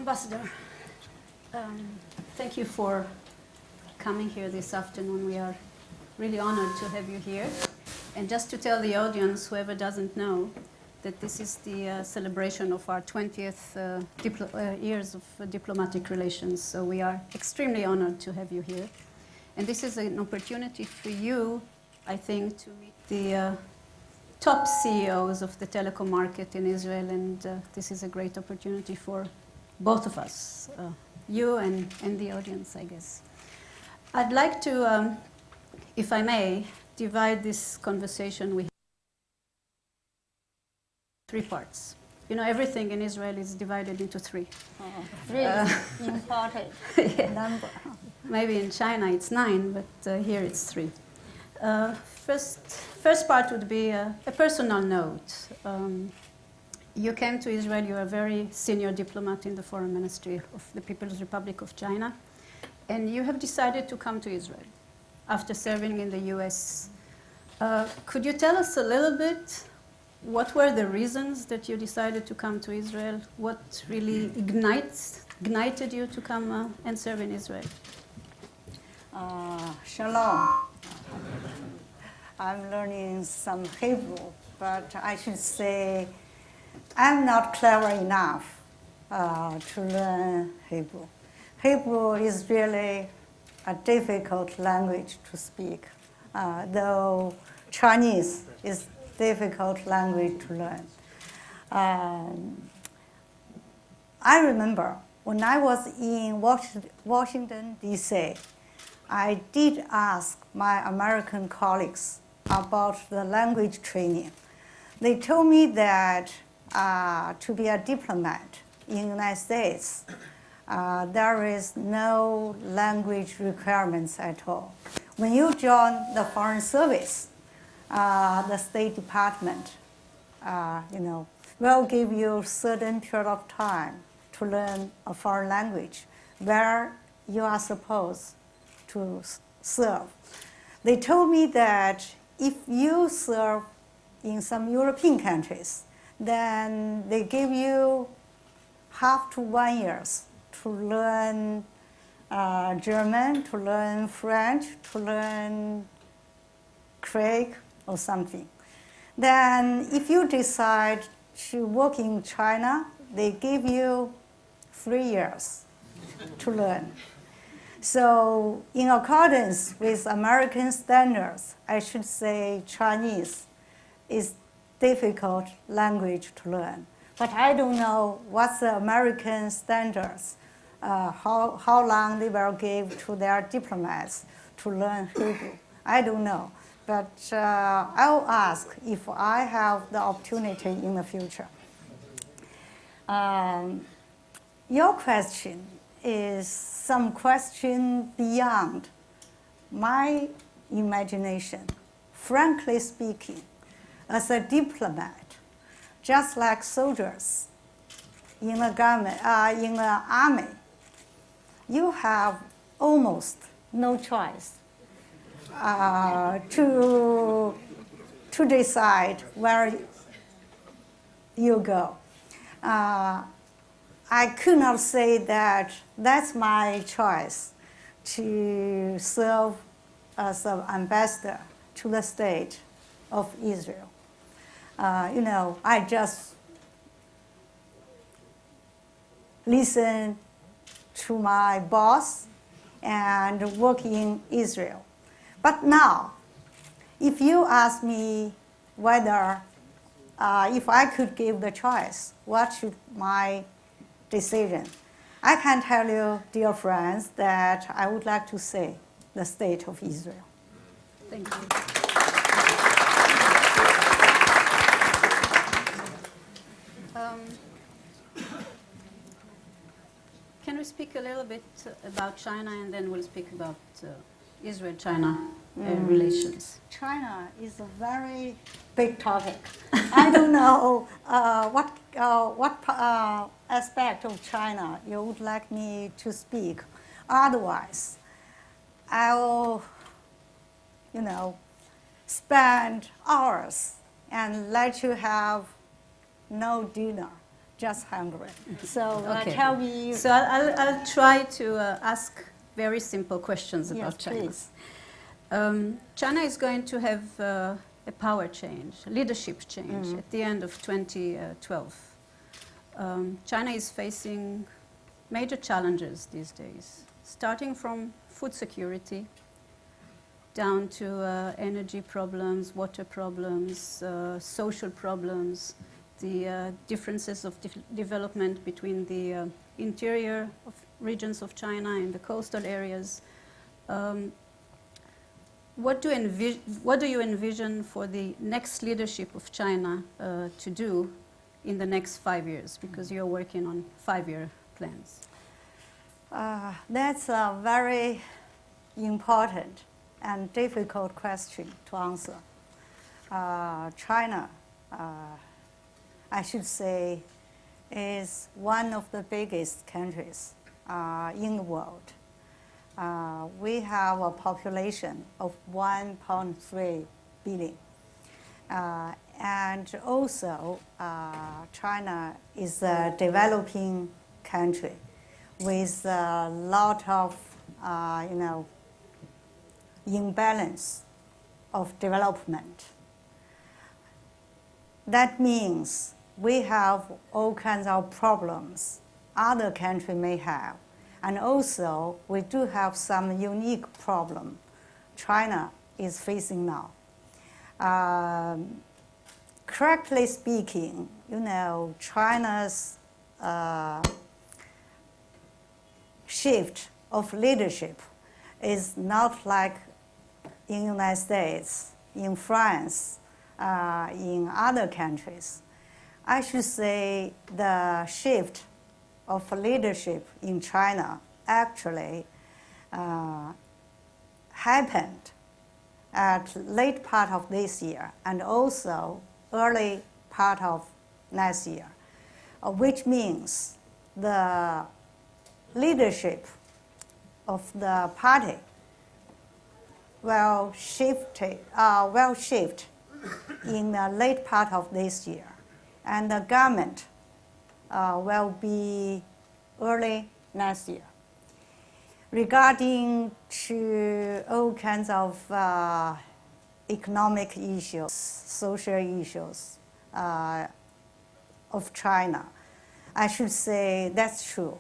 Ambassador, thank you for coming here this afternoon. We are really honored to have you here. And just to tell the audience, whoever doesn't know, that this is the celebration of our 20th years of diplomatic relations. So we are extremely honored to have you here. And this is an opportunity for you, I think, to meet the top CEOs of the telecom market in Israel. And this is a great opportunity for both of us, you and the audience, I guess. I'd like to, if I may, divide this conversation with three parts. You know, everything in Israel is divided into three. Really important number. Maybe in China it's 9, but here it's 3. First part would be a personal note. You came to Israel, you are a very senior diplomat in the Foreign Ministry of the People's Republic of China, and you have decided to come to Israel after serving in the US. Could you tell us a little bit what were the reasons that you decided to come to Israel? What really ignited you to come and serve in Israel? Shalom. I'm learning some Hebrew, but I should say I'm not clever enough to learn Hebrew. Hebrew is really a difficult language to speak, though Chinese is difficult language to learn. I remember when I was in Washington, D.C., I did ask my American colleagues about the language training. They told me that to be a diplomat in the United States, there is no language requirements at all. When you join the Foreign Service, the State Department, will give you a certain period of time to learn a foreign language where you are supposed to serve. They told me that if you serve in some European countries, then they give you half to 1 year to learn German, to learn French, to learn Greek or something. Then if you decide to work in China, they give you 3 years to learn. So in accordance with American standards, I should say Chinese is difficult language to learn. But I don't know what's the American standards, how long they will give to their diplomats to learn Hebrew. I don't know. But I'll ask if I have the opportunity in the future. Your question is some question beyond my imagination. Frankly speaking, as a diplomat, just like soldiers in the government, in the army, you have almost no choice to decide where you go. I could not say that that's my choice to serve as an ambassador to the state of Israel. I just listen to my boss and work in Israel. But now, if you ask me whether, if I could give the choice, what should my decision? I can tell you, dear friends, that I would like to say the state of Israel. Thank you. Can we speak a little bit about China, and then we'll speak about Israel-China relations? China is a very big topic. I don't know what aspect of China you would like me to speak. Otherwise, I will, spend hours and let you have no dinner just hungry. So Okay. tell me. So I'll try to ask very simple questions about Yes, China. please. China is going to have a power change, a leadership change at the end of 2012. China is facing major challenges these days, starting from food security down to energy problems, water problems, social problems, the differences of development between the interior of regions of China and the coastal areas. What do you envision for the next leadership of China to do in the next 5 years? Because you're working on 5-year plans. That's a very important and difficult question to answer. China, I should say, is one of the biggest countries in the world. We have a population of 1.3 billion. And also, China is a developing country with a lot of, imbalance of development. That means we have all kinds of problems other countries may have. And also, we do have some unique problem China is facing now. Correctly speaking, China's shift of leadership is not like in the United States, in France, in other countries. I should say the shift of leadership in China actually happened at late part of this year and also early part of next year, which means the leadership of the party will shift in the late part of this year, and the government will be early next year. Regarding to all kinds of economic issues, social issues of China, I should say that's true.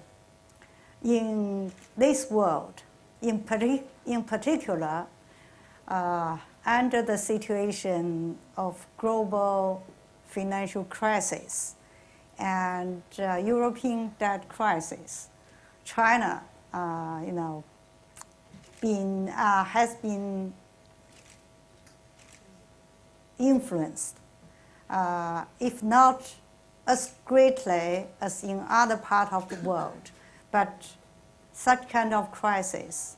In this world, in particular, under the situation of global financial crisis and European debt crisis, China, has been influenced, if not as greatly as in other parts of the world, but such kind of crisis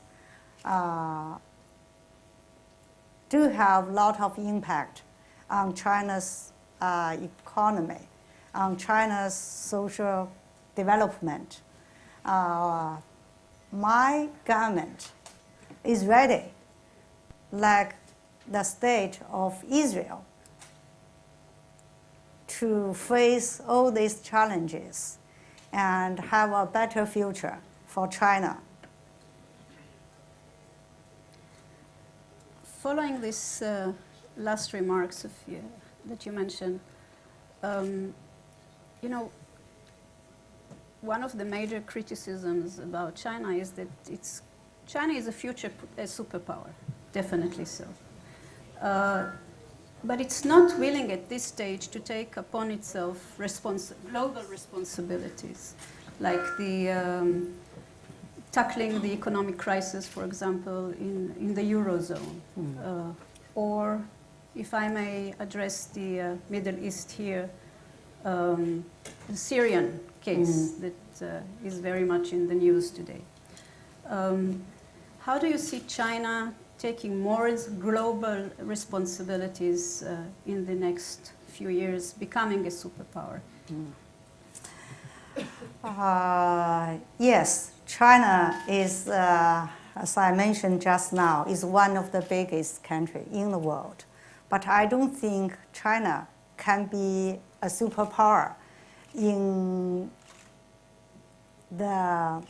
do have a lot of impact on China's economy, on China's social development. My government is ready, like the state of Israel, to face all these challenges and have a better future for China. Following this last remarks that you mentioned, one of the major criticisms about China is that China is a future superpower, definitely so. But it's not willing at this stage to take upon itself global responsibilities, like tackling the economic crisis, for example, in the Eurozone. Or, if I may address the Middle East here, the Syrian case that is very much in the news today. How do you see China taking more global responsibilities in the next few years, becoming a superpower? Yes, China is, as I mentioned just now, is one of the biggest countries in the world. But I don't think China can be a superpower in the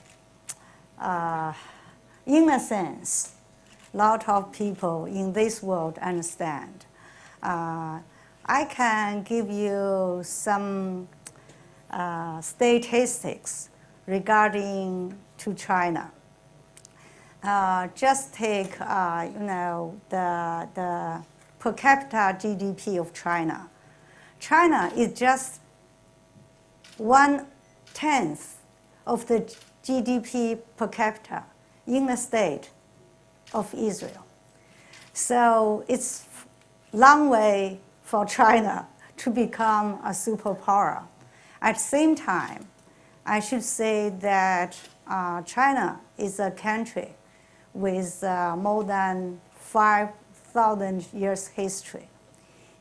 in a sense, a lot of people in this world understand. I can give you some statistics regarding to China. Just take the per capita GDP of China. China is just 1/10 of the GDP per capita in the state of Israel. So it's long way for China to become a superpower. At the same time, I should say that China is a country with more than 5,000 years history.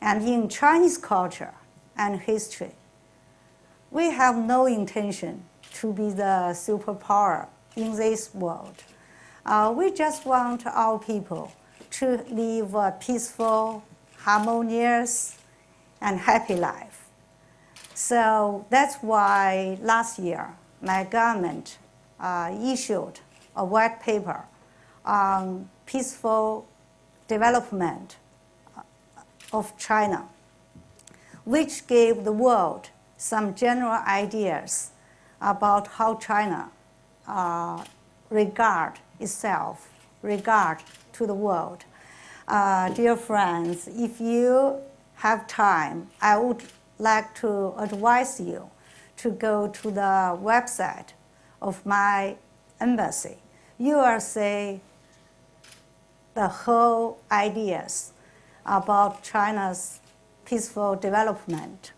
And in Chinese culture and history, we have no intention to be the superpower in this world. We just want our people to live a peaceful, harmonious, and happy life. So that's why last year my government issued a white paper on peaceful development of China, which gave the world some general ideas about how China regard itself, regard to the world. Dear friends, if you have time, I would like to advise you to go to the website of my embassy. You will see the whole ideas about China's peaceful development.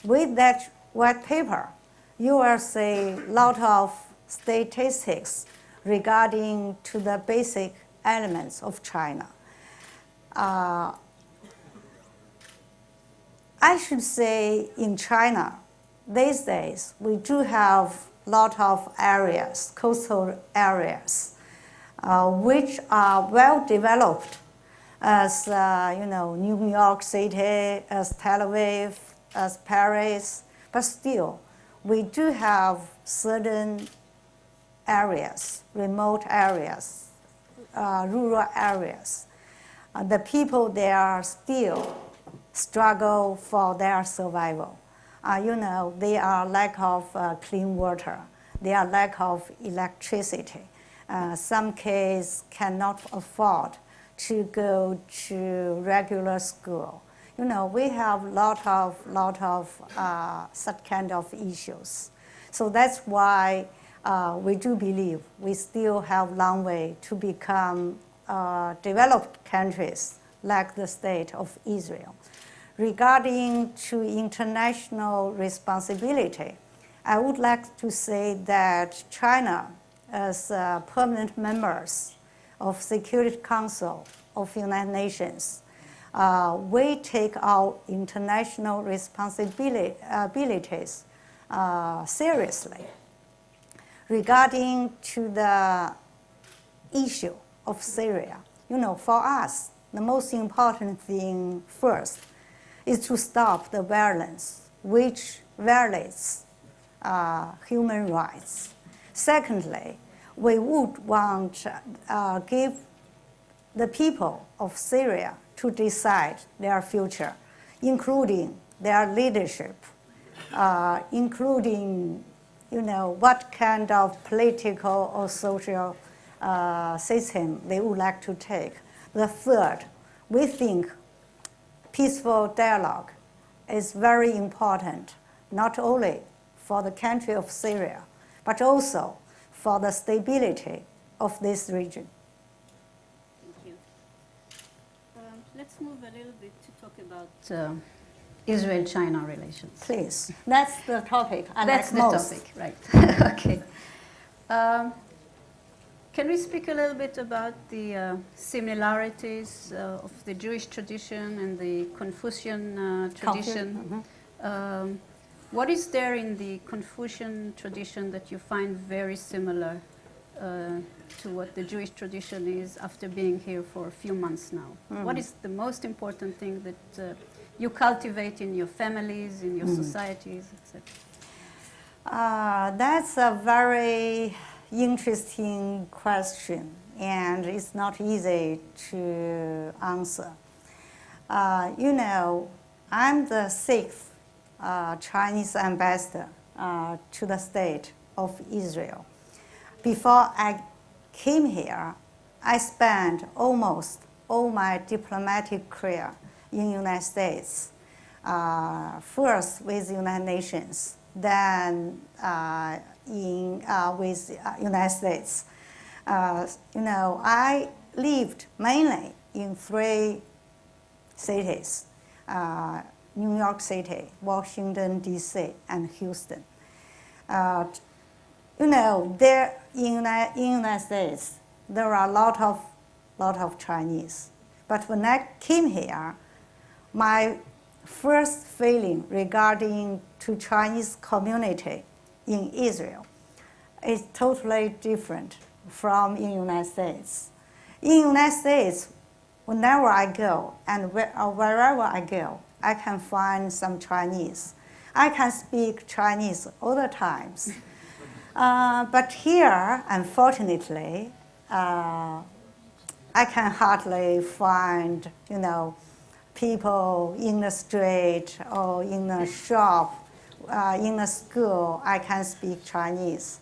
With that white paper, you will see a lot of statistics regarding to the basic elements of China. I should say in China, these days, we do have a lot of areas, coastal areas, which are well developed as New York City, as Tel Aviv, as Paris, but still, we do have certain areas, remote areas, rural areas. The people there still struggle for their survival. They are lack of clean water. They are lack of electricity. Some kids cannot afford to go to regular school. We have lot of such kind of issues. So that's why we do believe we still have long way to become developed countries like the state of Israel. Regarding to international responsibility, I would like to say that China, as permanent members of Security Council of United Nations, we take our international responsibilities seriously. Regarding to the issue of Syria, for us, the most important thing first is to stop the violence which violates human rights. Secondly, we would want to give the people of Syria to decide their future, including their leadership, including what kind of political or social system they would like to take. The third, we think peaceful dialogue is very important, not only for the country of Syria, but also for the stability of this region. Thank you. Let's move a little bit to talk about Israel-China relations. Please, that's the topic I That's like the most. topic, right. Okay. Can we speak a little bit about the similarities of the Jewish tradition and the Confucian tradition? Mm-hmm. What is there in the Confucian tradition that you find very similar to what the Jewish tradition is after being here for a few months now? Mm. What is the most important thing that you cultivate in your families, in your societies, etc.? That's a very interesting question, and it's not easy to answer. You know, I'm the sixth Chinese ambassador to the state of Israel. Before I came here, I spent almost all my diplomatic career in the United States. First with United Nations, then with United States. You know, I lived mainly in three cities: New York City, Washington D.C., and Houston. You know, there in United States, there are a lot of Chinese. But when I came here, my first feeling regarding to Chinese community in Israel is totally different from in United States. In United States, whenever I go and wherever I go, I can find some Chinese. I can speak Chinese all the times. But here, unfortunately, I can hardly find, you know, people in the street or in a shop, in a school. I can speak Chinese.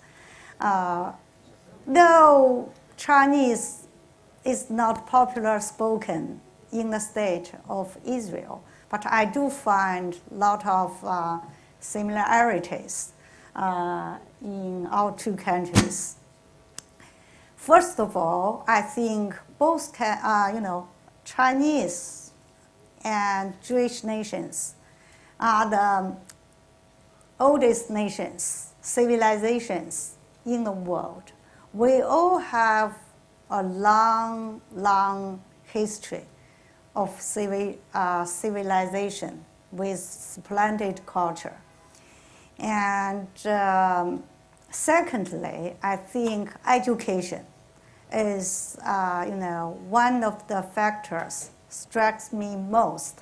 Though Chinese is not popular spoken in the state of Israel, but I do find a lot of similarities in our two countries. First of all, I think both you know, Chinese and Jewish nations are the oldest nations, civilizations in the world. We all have a long, long history of civilization with splendid culture. And secondly, I think education is, you know, one of the factors strikes me most.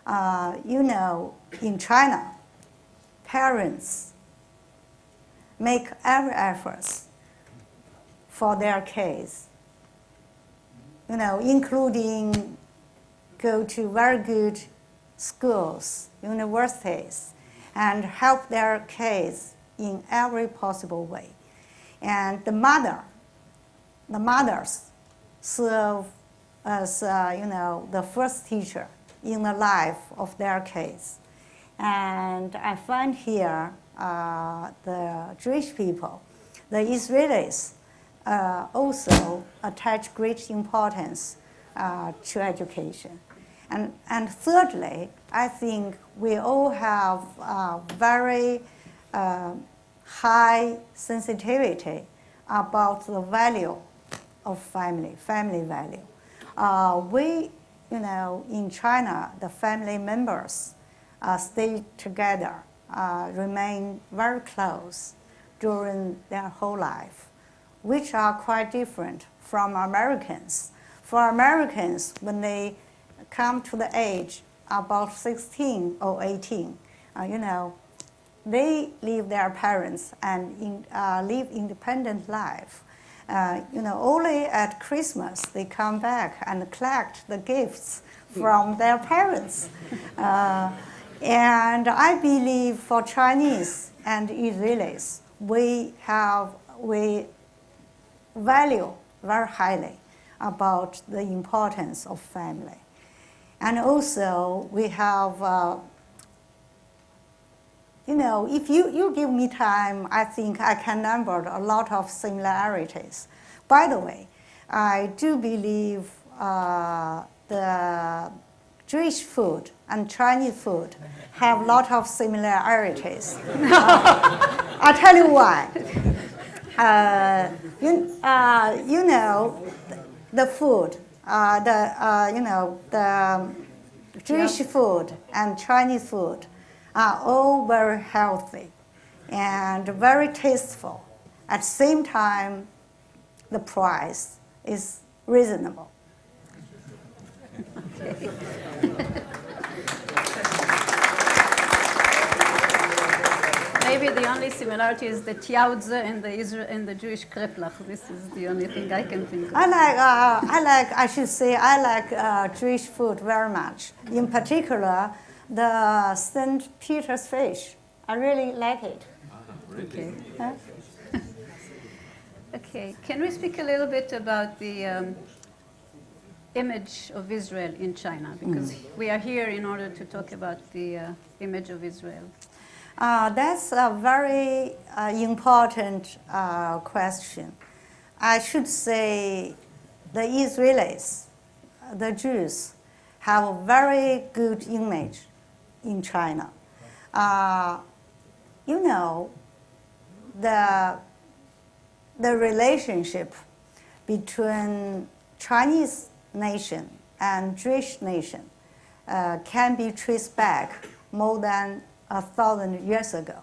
You know, in China, parents make every effort for their kids, you know, including go to very good schools, universities, and help their kids in every possible way. And the mothers serve as, you know, the first teacher in the life of their kids. And I find here the Jewish people, the Israelis, also attach great importance to education. And thirdly, I think we all have very high sensitivity about the value of family value. We, you know, in China, the family members stay together, remain very close during their whole life, which are quite different from Americans. For Americans, when they come to the age about 16 or 18, you know, they leave their parents and live independent life. You know, only at Christmas they come back and collect the gifts from their parents. And I believe for Chinese and Israelis, we value very highly about the importance of family. And also we have, you know, if you give me time, I think I can number a lot of similarities. By the way, I do believe the Jewish food and Chinese food have a lot of similarities. I'll tell you why. You know, the food, you know, the Jewish food and Chinese food are all very healthy and very tasteful. At the same time, the price is reasonable. Maybe maybe the only similarity is the Tiaudze and the Jewish kreplach. This is the only thing I can think of. I should say, I like Jewish food very much. In particular, the St. Peter's fish. I really like it. Okay. Huh? Okay. Can we speak a little bit about the image of Israel in China? Because we are here in order to talk about the image of Israel. That's a very important question. I should say the Israelis, the Jews, have a very good image in China. You know, the relationship between Chinese nation and Jewish nation can be traced back more than 1,000 years ago.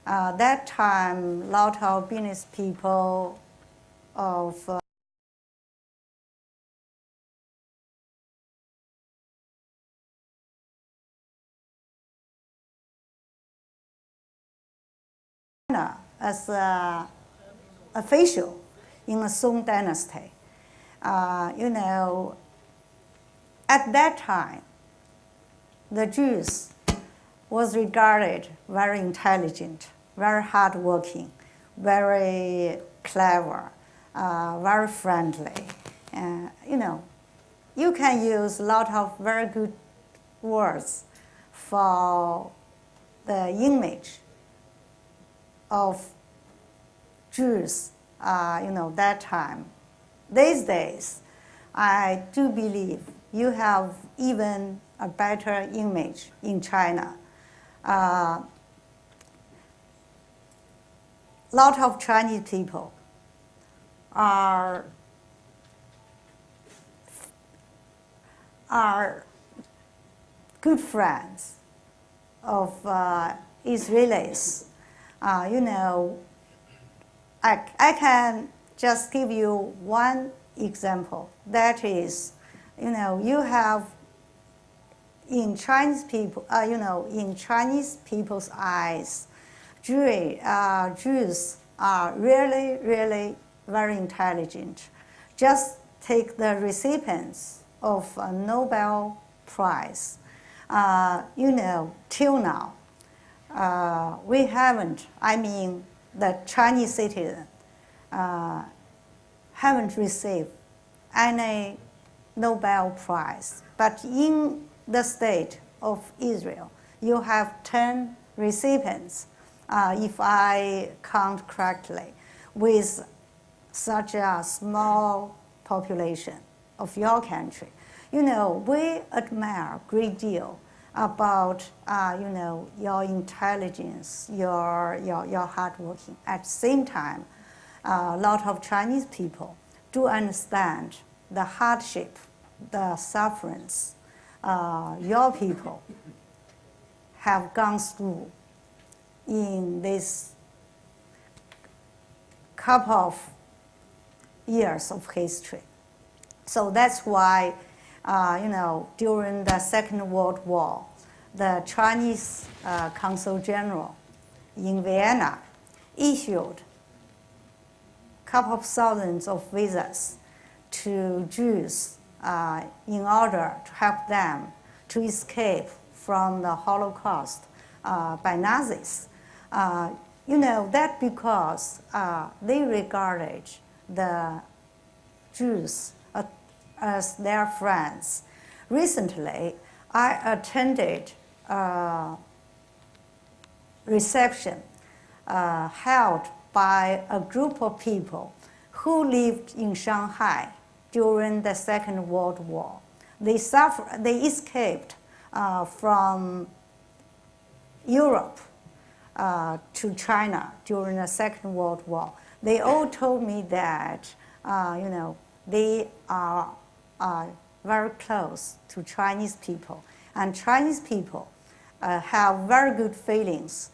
That time, a lot of business people of China as an official in the Song Dynasty. You know, at that time, the Jews was regarded very intelligent, very hardworking, very clever, very friendly. You know, you can use a lot of very good words for the image of Jews, you know, that time. These days, I do believe you have even a better image in China. A lot of Chinese people are good friends of Israelis. You know, I can just give you one example. That is, you know, you have in Chinese people, you know, in Chinese people's eyes, Jews are really, really very intelligent. Just take the recipients of a Nobel Prize. You know, till now, we haven't, I mean, the Chinese citizen haven't received any Nobel Prize. But in the state of Israel, you have 10 recipients, if I count correctly, with such a small population of your country. You know, we admire a great deal about, you know, your intelligence, your hard working. At the same time, a lot of Chinese people do understand the hardship, the sufferings your people have gone through in this couple of years of history. So that's why, you know, during the Second World War, the Chinese Consul General in Vienna issued a couple of thousands of visas to Jews in order to help them to escape from the Holocaust by Nazis. You know, that because they regarded the Jews as their friends. Recently, I attended a reception held by a group of people who lived in Shanghai during the Second World War. They escaped from Europe to China during the Second World War. They all told me that, you know, they are very close to Chinese people, and Chinese people have very good feelings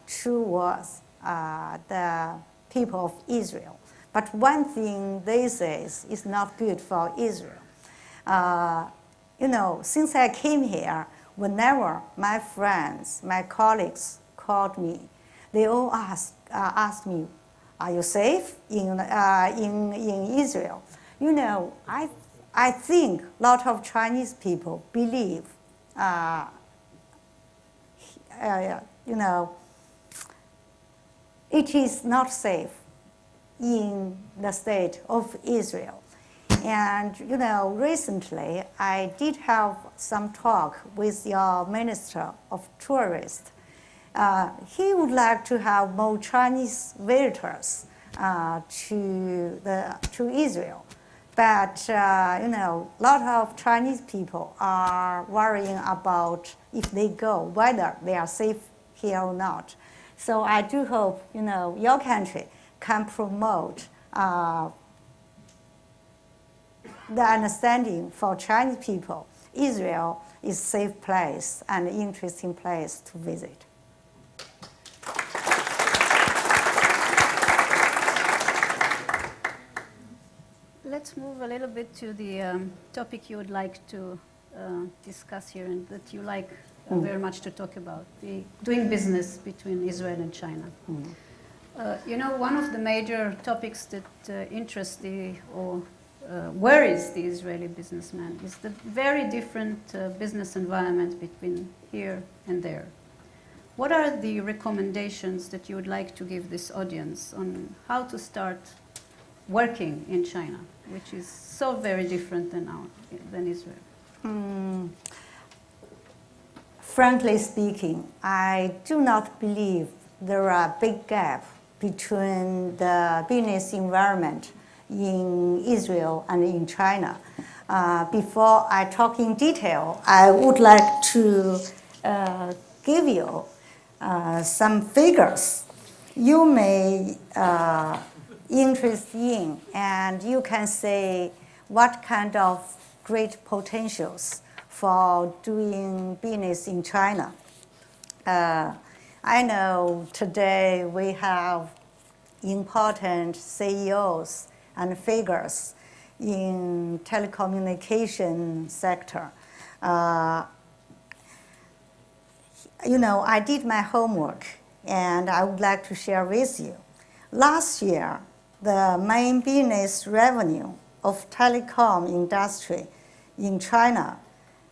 towards the people of Israel. But one thing they say is not good for Israel. You know, since I came here, whenever my friends, my colleagues called me, they all asked me, "Are you safe in Israel?" You know, I think a lot of Chinese people believe, you know, it is not safe in the state of Israel. And, you know, recently I did have some talk with your Minister of Tourism. He would like to have more Chinese visitors to Israel. But, you know, a lot of Chinese people are worrying about if they go, whether they are safe here or not. So I do hope, you know, your country can promote the understanding for Chinese people. Israel is a safe place and an interesting place to visit. Let's move a little bit to the topic you would like to discuss here and that you like very much to talk about, the doing business between Israel and China. You know, one of the major topics that interests or worries the Israeli businessman is the very different business environment between here and there. What are the recommendations that you would like to give this audience on how to start working in China, which is so very different than Israel? Frankly speaking, I do not believe there are big gaps between the business environment in Israel and in China. Before I talk in detail, I would like to give you some figures you may interest in, and you can say what kind of great potentials for doing business in China. I know today we have important CEOs and figures in telecommunication sector. You know, I did my homework and I would like to share with you. Last year, the main business revenue of telecom industry in China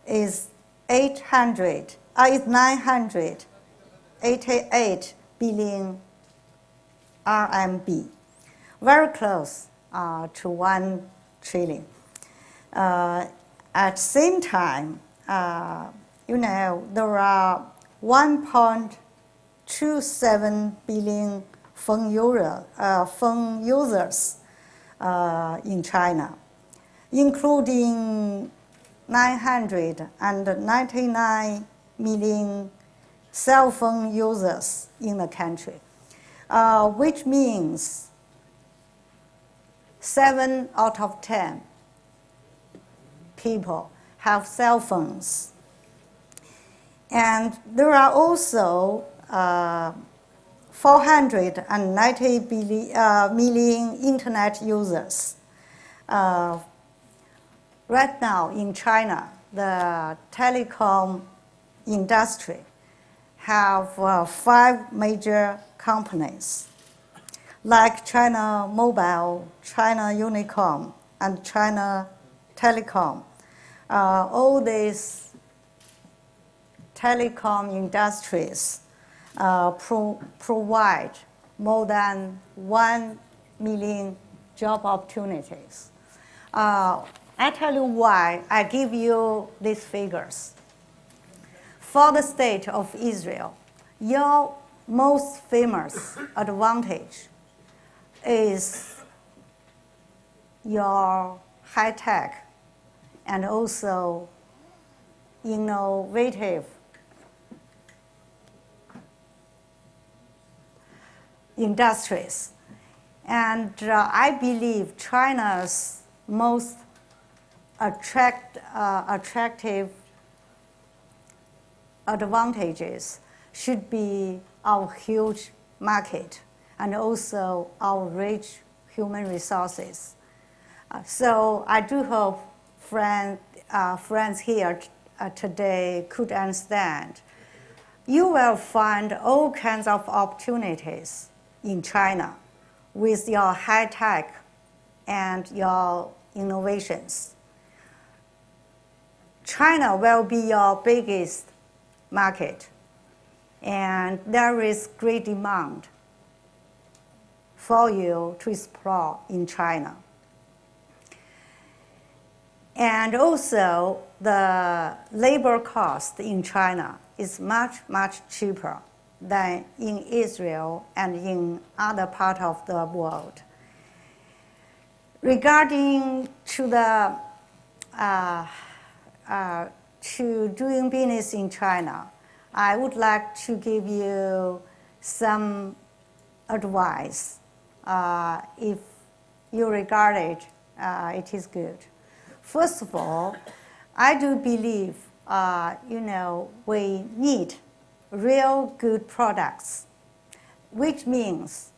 is 988 billion RMB, very close to 1 trillion. At the same time, you know, there are 1.27 billion phone users in China, including 999 million cell phone users in the country, which means 7 out of 10 people have cell phones. And there are also 490 million internet users. Right now in China, the telecom industry have 5 major companies like China Mobile, China Unicom, and China Telecom. All these telecom industries provide more than 1 million job opportunities. I tell you why I give you these figures. For the state of Israel, your most famous advantage is your high-tech and also innovative industries. And I believe China's most attractive advantages should be our huge market and also our rich human resources. So I do hope friends here today could understand you will find all kinds of opportunities in China with your high tech and your innovations. China will be your biggest market, and there is great demand for you to explore in China. And also, the labor cost in China is much, much cheaper than in Israel and in other parts of the world. Regarding to the to doing business in China, I would like to give you some advice. If you regard it, it is good. First of all, I do believe, we need real good products, which means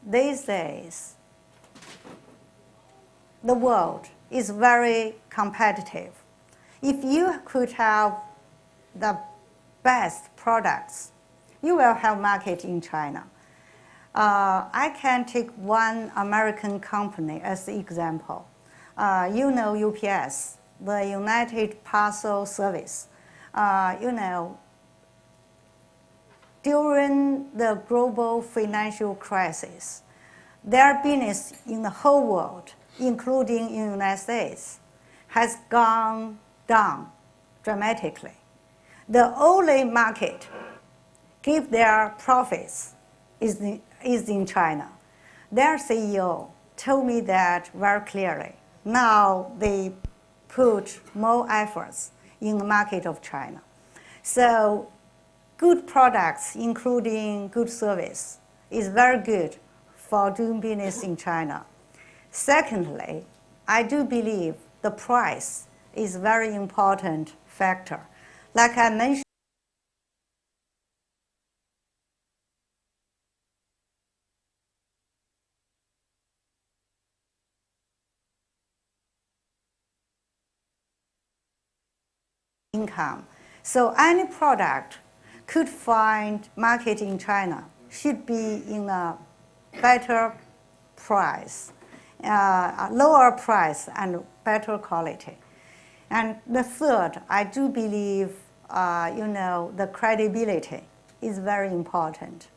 these days the world is very competitive. If you could have the best products, you will have market in China. I can take one American company as an example. UPS, the United Parcel Service. During the global financial crisis, their business in the whole world, including in the United States, has gone down dramatically. The only market give their profits is in China. Their CEO told me that very clearly. Now they put more efforts in the market of China. So good products, including good service, is very good for doing business in China. Secondly, I do believe the price is a very important factor. Like I mentioned, income. So any product could find market in China should be in a better price, lower price and better quality. And the third, I do believe, the credibility is very important.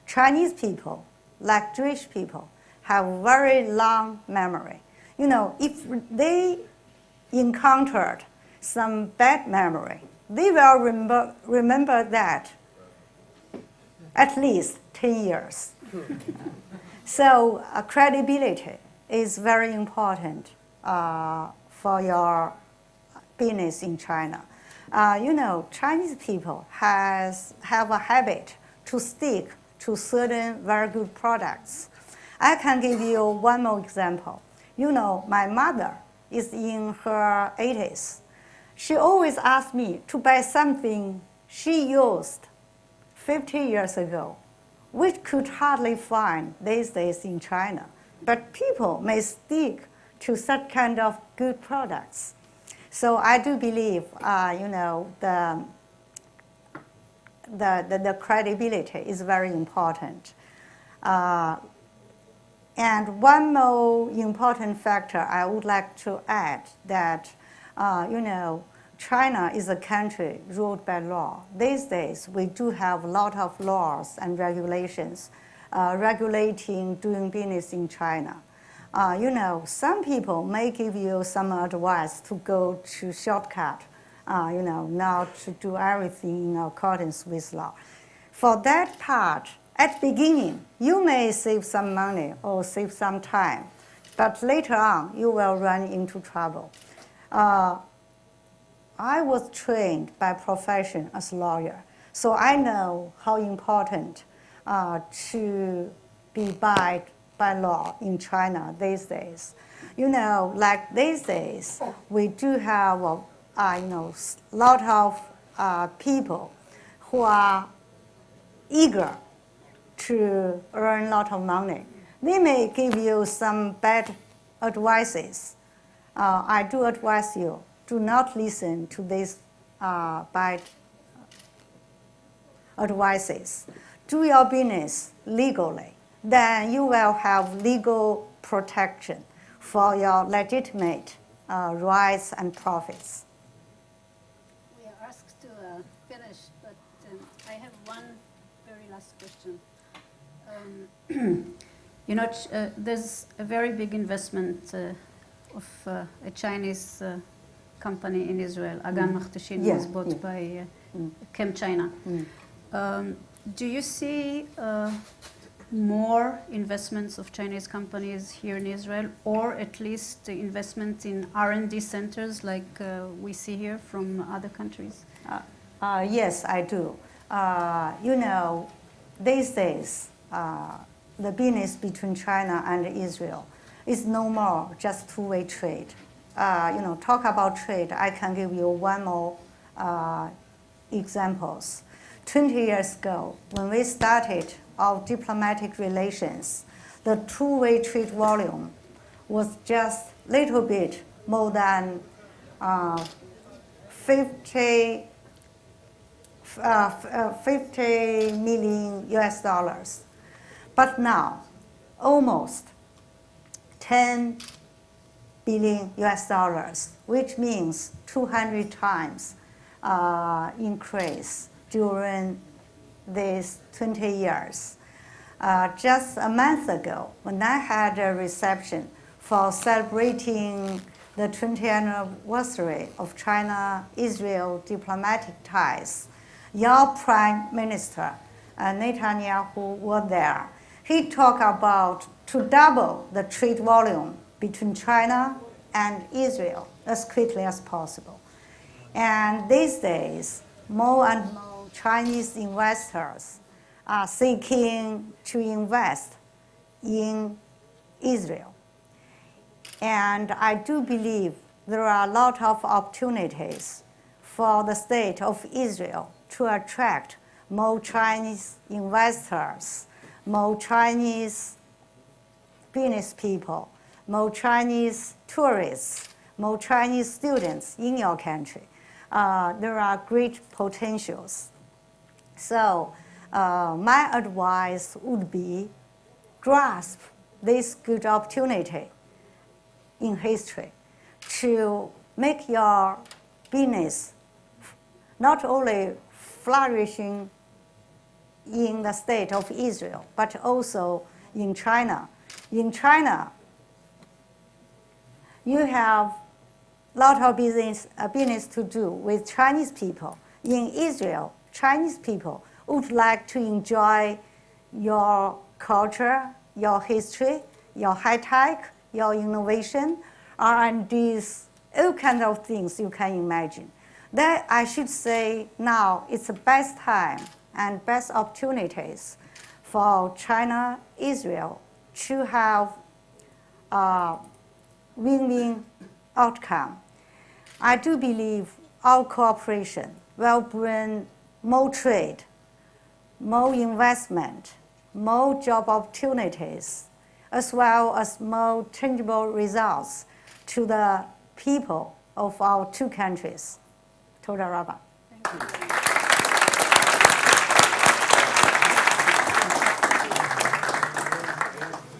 Chinese people, like Jewish people, have very long memory. If they encountered some bad memory, they will remember that at least 10 years. So credibility is very important for your business in China. Chinese people have a habit to stick to certain very good products. I can give you one more example. My mother is in her 80s. She always asked me to buy something she used 50 years ago, which could hardly find these days in China. But people may stick to such kind of good products. So I do believe, the credibility is very important. And one more important factor I would like to add that, China is a country ruled by law. These days, we do have a lot of laws and regulations regulating doing business in China. Some people may give you some advice to go to shortcut, not to do everything in accordance with law. For that part, at the beginning, you may save some money or save some time, but later on, you will run into trouble. I was trained by profession as a lawyer, so I know how important to be by law in China these days. Like these days, we do have a lot of people who are eager to earn a lot of money. They may give you some bad advices. I do advise you, do not listen to these by advices, do your business legally, then you will have legal protection for your legitimate rights and profits. We are asked to finish, but I have one very last question. There's a very big investment of a Chinese company in Israel. Agan Makhtashin was bought by ChemChina. Do you see more investments of Chinese companies here in Israel, or at least investment in R&D centers like we see here from other countries? Yes, I do. These days, the business between China and Israel is no more just two-way trade. Talk about trade, I can give you one more examples. 20 years ago, when we started our diplomatic relations, the two-way trade volume was just a little bit more than 50 million US dollars. But now, almost 10 billion US dollars, which means 200 times increase during these 20 years. Just a month ago, when I had a reception for celebrating the 20th anniversary of China-Israel diplomatic ties, your Prime Minister, Netanyahu, was there. He talked about to double the trade volume between China and Israel as quickly as possible. And these days, more and more Chinese investors are seeking to invest in Israel. And I do believe there are a lot of opportunities for the state of Israel to attract more Chinese investors, more Chinese business people, more Chinese tourists, more Chinese students in your country. There are great potentials. So my advice would be grasp this good opportunity in history to make your business not only flourishing in the state of Israel, but also in China. In China, you have a lot of business to do with Chinese people. In Israel, Chinese people would like to enjoy your culture, your history, your high tech, your innovation, R&Ds, all kinds of things you can imagine. That I should say now it's the best time and best opportunities for China, Israel to have a win-win outcome. I do believe our cooperation will bring more trade, more investment, more job opportunities, as well as more tangible results to the people of our two countries. Toda Rabba. Thank you.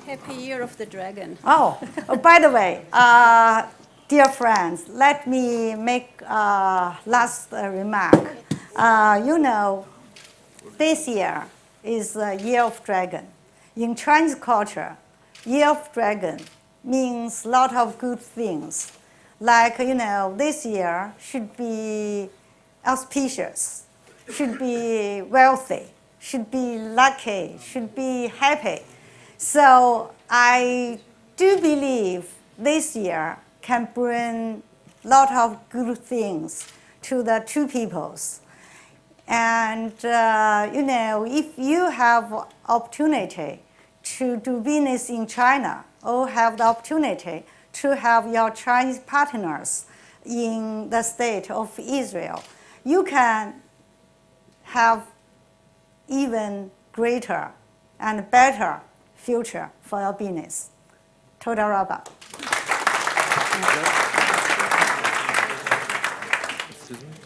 Happy Year of the Dragon. By the way, dear friends, let me make a last remark. This year is the Year of Dragon. In Chinese culture, Year of Dragon means a lot of good things. Like, this year should be auspicious, should be wealthy, should be lucky, should be happy. So I do believe this year can bring a lot of good things to the two peoples. And, if you have opportunity to do business in China or have the opportunity to have your Chinese partners in the state of Israel, you can have even greater and better future for your business. Toda Rabba. Excuse me?